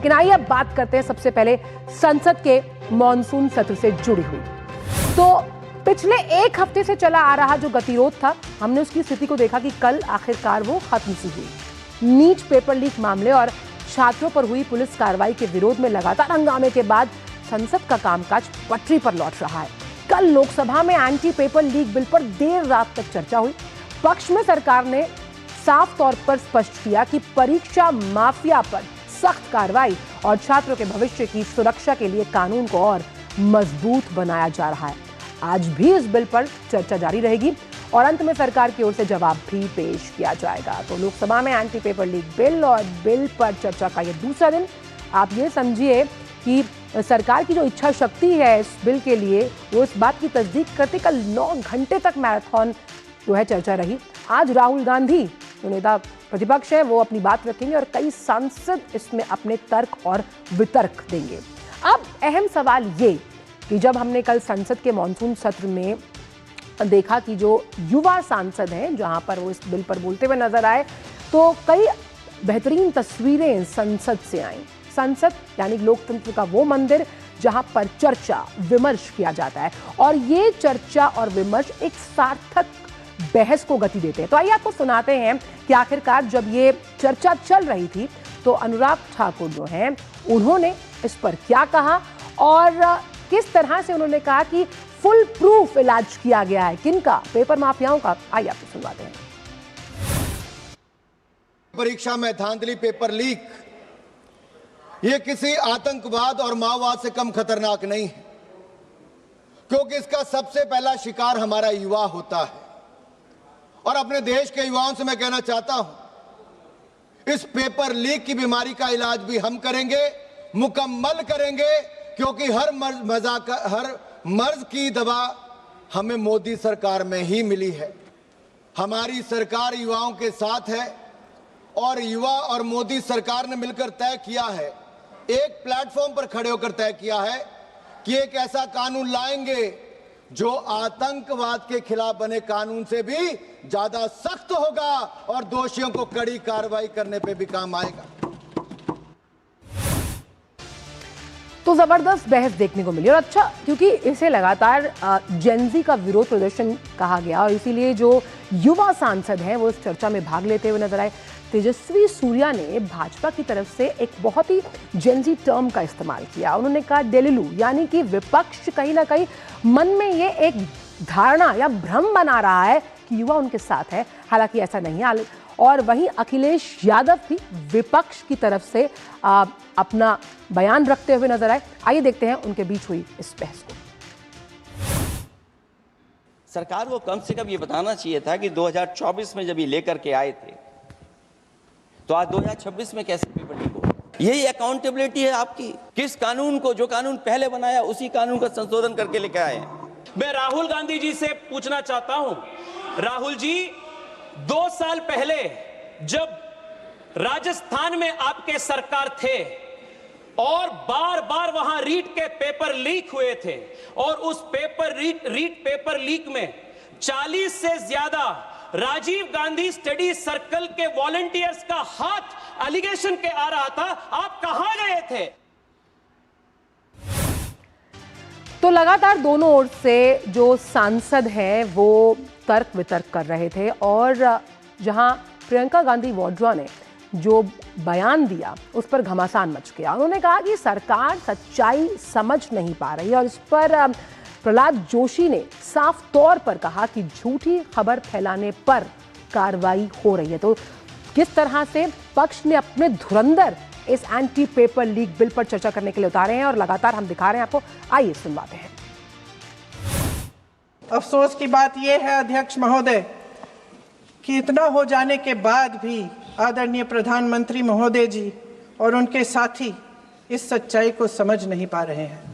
लेकिन आइए अब बात करते हैं सबसे पहले संसद के मॉनसून सत्र से जुड़ी हुई। तो पिछले एक हफ्ते से चला आ रहा जो गतिरोध था, हमने उसकी स्थिति को देखा कि कल आखिरकार वो खत्म सी हुई। नीट पेपर लीक मामले और छात्रों पर हुई पुलिस कार्रवाई के विरोध में लगातार हंगामे के बाद संसद का कामकाज पटरी पर लौट रहा है। कल लोकसभा में एंटी पेपर लीक बिल पर देर रात तक चर्चा हुई। पक्ष में सरकार ने साफ तौर पर स्पष्ट किया कि परीक्षा माफिया पर सख्त कार्रवाई और छात्रों के भविष्य की सुरक्षा के लिए कानून को और मजबूत बनाया जा रहा है। आज भी इस बिल पर चर्चा जारी रहेगी और अंत में सरकार की ओर से जवाब भी पेश किया जाएगा। तो लोकसभा में एंटी पेपर लीक बिल और बिल पर चर्चा का ये दूसरा दिन। आप ये समझिए कि सरकार की जो इच्छा शक्ति है इस बिल के लिए, वो इस बात की तस्दीक करते कल 9 घंटे तक मैराथन जो है चर्चा रही। आज राहुल गांधी जो नेता प्रतिपक्ष है वो अपनी बात रखेंगे और कई सांसद इसमें अपने तर्क और वितर्क देंगे। अब अहम सवाल ये कि जब हमने कल संसद के मॉनसून सत्र में देखा कि जो युवा सांसद हैं जहां पर वो इस बिल पर बोलते हुए नजर आए, तो कई बेहतरीन तस्वीरें संसद से आई। संसद यानी लोकतंत्र का वो मंदिर जहां पर चर्चा विमर्श किया जाता है और ये चर्चा और विमर्श एक सार्थक बहस को गति देते हैं। तो आइए आपको सुनाते हैं कि आखिरकार जब ये चर्चा चल रही थी तो अनुराग ठाकुर जो हैं उन्होंने इस पर क्या कहा और किस तरह से उन्होंने कहा कि फुल प्रूफ इलाज किया गया है किनका, पेपर माफियाओं का। आइए आपको सुनवाते हैं। परीक्षा में धांधली, पेपर लीक, ये किसी आतंकवाद और माओवाद से कम खतरनाक नहीं है, क्योंकि इसका सबसे पहला शिकार हमारा युवा होता है। और अपने देश के युवाओं से मैं कहना चाहता हूं, इस पेपर लीक की बीमारी का इलाज भी हम करेंगे, मुकम्मल करेंगे, क्योंकि हर मर्ज की दवा हमें मोदी सरकार में ही मिली है। हमारी सरकार युवाओं के साथ है और युवा और मोदी सरकार ने मिलकर तय किया है, एक प्लेटफॉर्म पर खड़े होकर तय किया है कि एक ऐसा कानून लाएंगे जो आतंकवाद के खिलाफ बने कानून से भी ज्यादा सख्त होगा और दोषियों को कड़ी कार्रवाई करने पे भी काम आएगा। तो जबरदस्त बहस देखने को मिली और अच्छा, क्योंकि इसे लगातार जेनजी का विरोध प्रदर्शन कहा गया और इसीलिए जो युवा सांसद हैं वो इस चर्चा में भाग लेते हुए नजर आए। तेजस्वी सूर्या ने भाजपा की तरफ से एक बहुत ही जेनजी टर्म का इस्तेमाल किया। उन्होंने कहा डेलिलू, यानी कि विपक्ष कहीं ना कहीं मन में ये एक धारणा या भ्रम बना रहा है कि युवा उनके साथ है, हालांकि ऐसा नहीं है। और वहीं अखिलेश यादव भी विपक्ष की तरफ से अपना बयान रखते हुए नजर आए। आइए देखते हैं उनके बीच हुई इस बहस को। सरकार को कम से कम ये बताना चाहिए था कि 2024 में जब ये लेकर के आए थे तो आज 2026 में कैसे पेपर लीक हो। यही अकाउंटेबिलिटी है आपकी। किस कानून को, जो कानून पहले बनाया उसी कानून का संशोधन करके लेके आए हैं। मैं राहुल गांधी जी से पूछना चाहता हूं, राहुल जी 2 साल पहले जब राजस्थान में आपके सरकार थे और बार बार वहां रीट के पेपर लीक हुए थे और उस रीट पेपर लीक में 40 से ज्यादा राजीव गांधी स्टडी सर्कल के वॉलंटियर्स का हाथ एलिगेशन के आ रहा था, आप कहां गए थे? तो लगातार दोनों ओर से जो सांसद हैं वो तर्क वितर्क कर रहे थे और जहां प्रियंका गांधी वाड्रा ने जो बयान दिया उस पर घमासान मच गया। उन्होंने कहा कि सरकार सच्चाई समझ नहीं पा रही और इस पर प्रहलाद जोशी ने साफ तौर पर कहा कि झूठी खबर फैलाने पर कार्रवाई हो रही है। तो किस तरह से पक्ष ने अपने धुरंधर इस एंटी पेपर लीक बिल पर चर्चा करने के लिए उतारे हैं और लगातार हम दिखा रहे हैं आपको। आइए सुनवाते हैं। अफसोस की बात यह है अध्यक्ष महोदय कि इतना हो जाने के बाद भी आदरणीय प्रधानमंत्री महोदय जी और उनके साथी इस सच्चाई को समझ नहीं पा रहे हैं।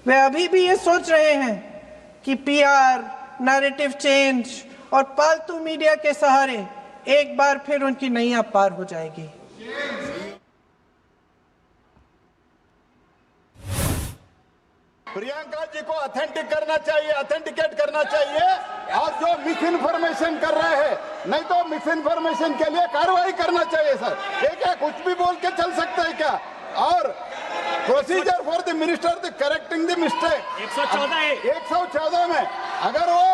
वे अभी भी ये सोच रहे हैं कि पीआर, नैरेटिव चेंज और पालतू मीडिया के सहारे एक बार फिर उनकी नैया पार हो जाएगी। प्रियंका जी को ऑथेंटिक करना चाहिए, ऑथेंटिकेट करना चाहिए और जो मिस इन्फॉर्मेशन कर रहे हैं, नहीं तो मिस इन्फॉर्मेशन के लिए कार्रवाई करना चाहिए। सर ये क्या कुछ भी बोल के चल सकते हैं क्या? और procedure for the minister the correcting the mistake 114 में अगर वो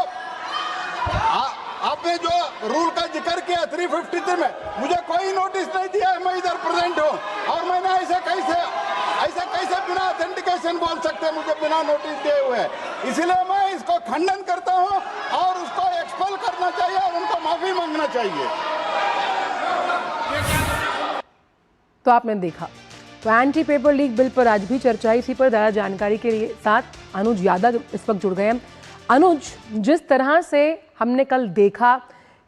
आपने जो रूल का जिक्र किया 353 में मुझे कोई नोटिस नहीं दिया है, मैं इधर प्रेजेंट हूँ और मैंने ऐसे कैसे बिना ऑथेंटिकेशन बोल सकते मुझे बिना नोटिस दिए हुए। इसलिए मैं इसको खंडन करता हूँ और उसको एक्सपेल करना चाहिए और उनको माफी मांगना चाहिए। तो आपने देखा, तो एंटी पेपर लीक बिल पर आज भी चर्चा। इसी पर ज़्यादा जानकारी के साथ अनुज यादव इस वक्त जुड़ गए हैं। अनुज, जिस तरह से हमने कल देखा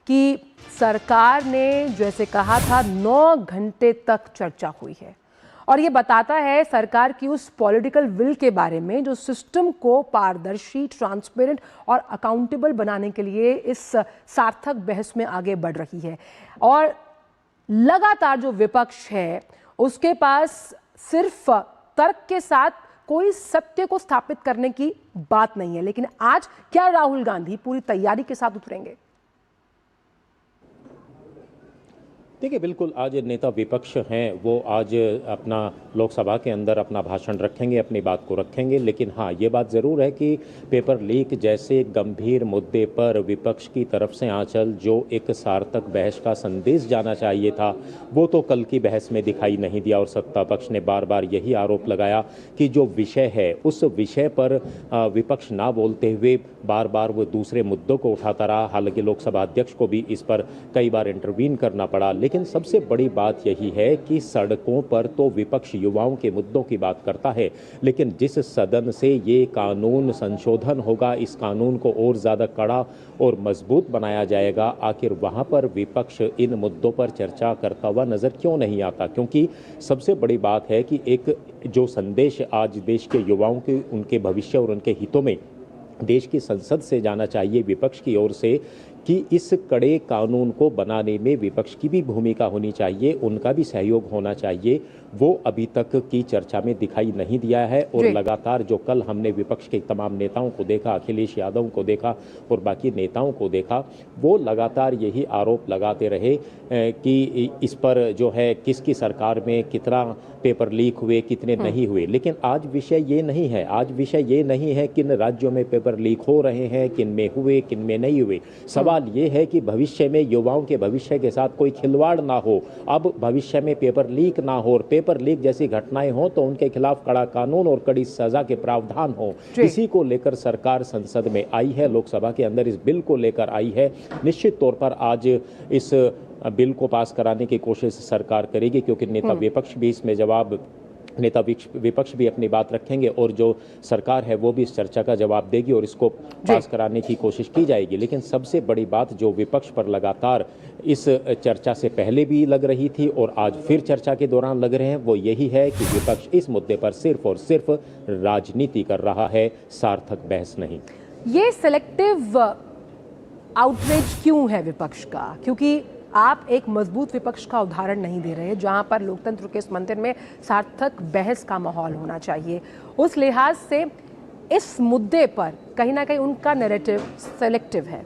कि सरकार ने जैसे कहा था 9 घंटे तक चर्चा हुई है, और ये बताता है सरकार की उस पॉलिटिकल विल के बारे में जो सिस्टम को पारदर्शी, ट्रांसपेरेंट और अकाउंटेबल बनाने के लिए इस सार्थक बहस में आगे बढ़ रही है। और लगातार जो विपक्ष है उसके पास सिर्फ तर्क के साथ कोई सत्य को स्थापित करने की बात नहीं है, लेकिन आज क्या राहुल गांधी पूरी तैयारी के साथ उतरेंगे? देखिए, बिल्कुल आज नेता विपक्ष हैं, वो आज अपना लोकसभा के अंदर अपना भाषण रखेंगे, अपनी बात को रखेंगे। लेकिन हाँ, ये बात ज़रूर है कि पेपर लीक जैसे गंभीर मुद्दे पर विपक्ष की तरफ से आंचल जो एक सार्थक बहस का संदेश जाना चाहिए था, वो तो कल की बहस में दिखाई नहीं दिया। और सत्ता पक्ष ने बार बार यही आरोप लगाया कि जो विषय है उस विषय पर विपक्ष ना बोलते हुए बार बार वो दूसरे मुद्दों को उठाता रहा। हालांकि लोकसभा अध्यक्ष को भी इस पर कई बार इंटरवीन करना पड़ा। लेकिन सबसे बड़ी बात यही है कि सड़कों पर तो विपक्ष युवाओं के मुद्दों की बात करता है, लेकिन जिस सदन से ये कानून संशोधन होगा, इस कानून को और ज़्यादा कड़ा और मजबूत बनाया जाएगा, आखिर वहाँ पर विपक्ष इन मुद्दों पर चर्चा करता हुआ नज़र क्यों नहीं आता? क्योंकि सबसे बड़ी बात है कि एक जो संदेश आज देश के युवाओं के, उनके भविष्य और उनके हितों में देश की संसद से जाना चाहिए विपक्ष की ओर से कि इस कड़े कानून को बनाने में विपक्ष की भी भूमिका होनी चाहिए, उनका भी सहयोग होना चाहिए, वो अभी तक की चर्चा में दिखाई नहीं दिया है। और लगातार जो कल हमने विपक्ष के तमाम नेताओं को देखा, अखिलेश यादव को देखा और बाकी नेताओं को देखा, वो लगातार यही आरोप लगाते रहे कि इस पर जो है किसकी सरकार में कितना पेपर लीक हुए, कितने नहीं हुए। लेकिन आज विषय ये नहीं है, आज विषय ये नहीं है किन राज्यों में पेपर लीक हो रहे हैं, किन में हुए, किन में नहीं हुए। सवाल ये है कि भविष्य में युवाओं के भविष्य के साथ कोई खिलवाड़ ना हो। अब भविष्य में पेपर लीक ना हो और पेपर लीक जैसी घटनाएं हो तो उनके खिलाफ कड़ा कानून और कड़ी सजा के प्रावधान हो। इसी को लेकर सरकार संसद में आई है, लोकसभा के अंदर इस बिल को लेकर आई है। निश्चित तौर पर आज इस बिल को पास कराने की कोशिश सरकार करेगी, क्योंकि नेता विपक्ष भी इसमें नेता विपक्ष भी अपनी बात रखेंगे और जो सरकार है वो भी इस चर्चा का जवाब देगी और इसको पास कराने की कोशिश की जाएगी। लेकिन सबसे बड़ी बात जो विपक्ष पर लगातार इस चर्चा से पहले भी लग रही थी और आज फिर चर्चा के दौरान लग रहे हैं, वो यही है कि विपक्ष इस मुद्दे पर सिर्फ और सिर्फ राजनीति कर रहा है, सार्थक बहस नहीं। ये सेलेक्टिव आउटरीच क्यों है विपक्ष का? क्योंकि आप एक मजबूत विपक्ष का उदाहरण नहीं दे रहे, जहां पर लोकतंत्र के इस मंदिर में सार्थक बहस का माहौल होना चाहिए। उस लिहाज से इस मुद्दे पर कहीं ना कहीं उनका नैरेटिव सेलेक्टिव है।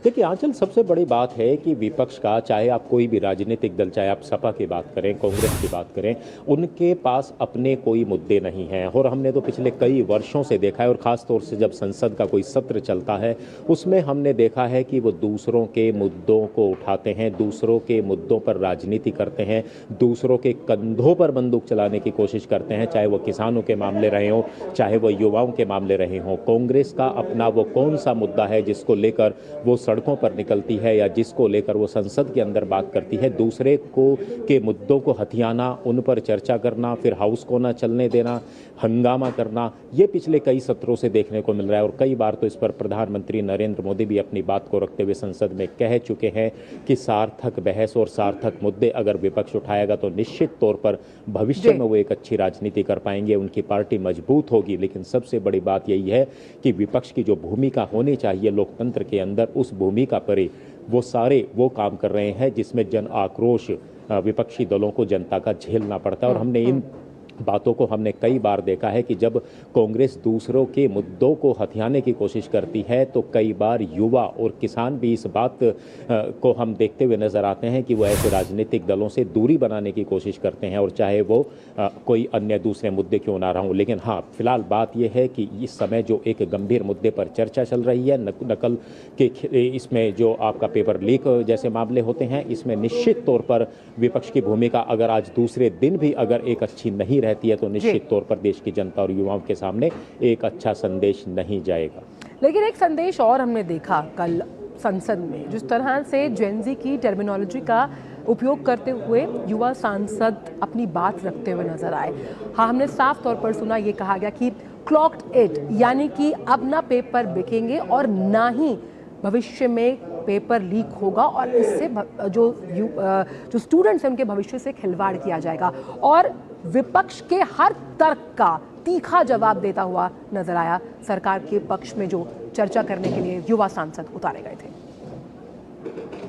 देखिए आंचल, सबसे बड़ी बात है कि विपक्ष का, चाहे आप कोई भी राजनीतिक दल, चाहे आप सपा की बात करें, कांग्रेस की बात करें, उनके पास अपने कोई मुद्दे नहीं हैं। और हमने तो पिछले कई वर्षों से देखा है, और ख़ास तौर से जब संसद का कोई सत्र चलता है उसमें हमने देखा है कि वो दूसरों के मुद्दों को उठाते हैं, दूसरों के मुद्दों पर राजनीति करते हैं, दूसरों के कंधों पर बंदूक चलाने की कोशिश करते हैं, चाहे वो किसानों के मामले रहे हों, चाहे वो युवाओं के मामले रहे हों। कांग्रेस का अपना वो कौन सा मुद्दा है जिसको लेकर वो सड़कों पर निकलती है या जिसको लेकर वो संसद के अंदर बात करती है? दूसरे को के मुद्दों को हथियाना, उन पर चर्चा करना, फिर हाउस को ना चलने देना, हंगामा करना, ये पिछले कई सत्रों से देखने को मिल रहा है। और कई बार तो इस पर प्रधानमंत्री नरेंद्र मोदी भी अपनी बात को रखते हुए संसद में कह चुके हैं कि सार्थक बहस और सार्थक मुद्दे अगर विपक्ष उठाएगा तो निश्चित तौर पर भविष्य में वो एक अच्छी राजनीति कर पाएंगे, उनकी पार्टी मजबूत होगी। लेकिन सबसे बड़ी बात यही है कि विपक्ष की जो भूमिका होनी चाहिए लोकतंत्र के अंदर, उस भूमिका पर वो सारे वो काम कर रहे हैं जिसमें जन आक्रोश विपक्षी दलों को जनता का झेलना पड़ता है। और हमने इन बातों को हमने कई बार देखा है कि जब कांग्रेस दूसरों के मुद्दों को हथियाने की कोशिश करती है तो कई बार युवा और किसान भी इस बात को हम देखते हुए नजर आते हैं कि वो ऐसे राजनीतिक दलों से दूरी बनाने की कोशिश करते हैं, और चाहे वो कोई अन्य दूसरे मुद्दे क्यों ना रहा हूं। लेकिन हाँ, फिलहाल बात यह है कि इस समय जो एक गंभीर मुद्दे पर चर्चा चल रही है, नकल के इसमें जो आपका पेपर लीक जैसे मामले होते हैं, इसमें निश्चित तौर पर विपक्ष की भूमिका अगर आज दूसरे दिन भी अगर एक अच्छी नहीं रहती है तो निश्चित तौर पर देश की जनता और युवाओं के सामने एक अच्छा संदेश नहीं जाएगा। लेकिन एक संदेश और हमने देखा कल संसद में, जिस तरह से जेन-ज़ी की टर्मिनोलॉजी का उपयोग करते हुए युवा सांसद अपनी बात रखते हुए नजर आए। हाँ, हमने साफ तौर पर सुना, ये कहा गया कि क्लॉक्ड इट, यानी कि अब ना पेपर बिकेंगे और ना ही भविष्य में पेपर लीक होगा, और इससे जो स्टूडेंट्स हैं उनके भविष्य से खिलवाड़ किया जाएगा। और विपक्ष के हर तर्क का तीखा जवाब देता हुआ नजर आया सरकार के पक्ष में जो चर्चा करने के लिए युवा सांसद उतारे गए थे।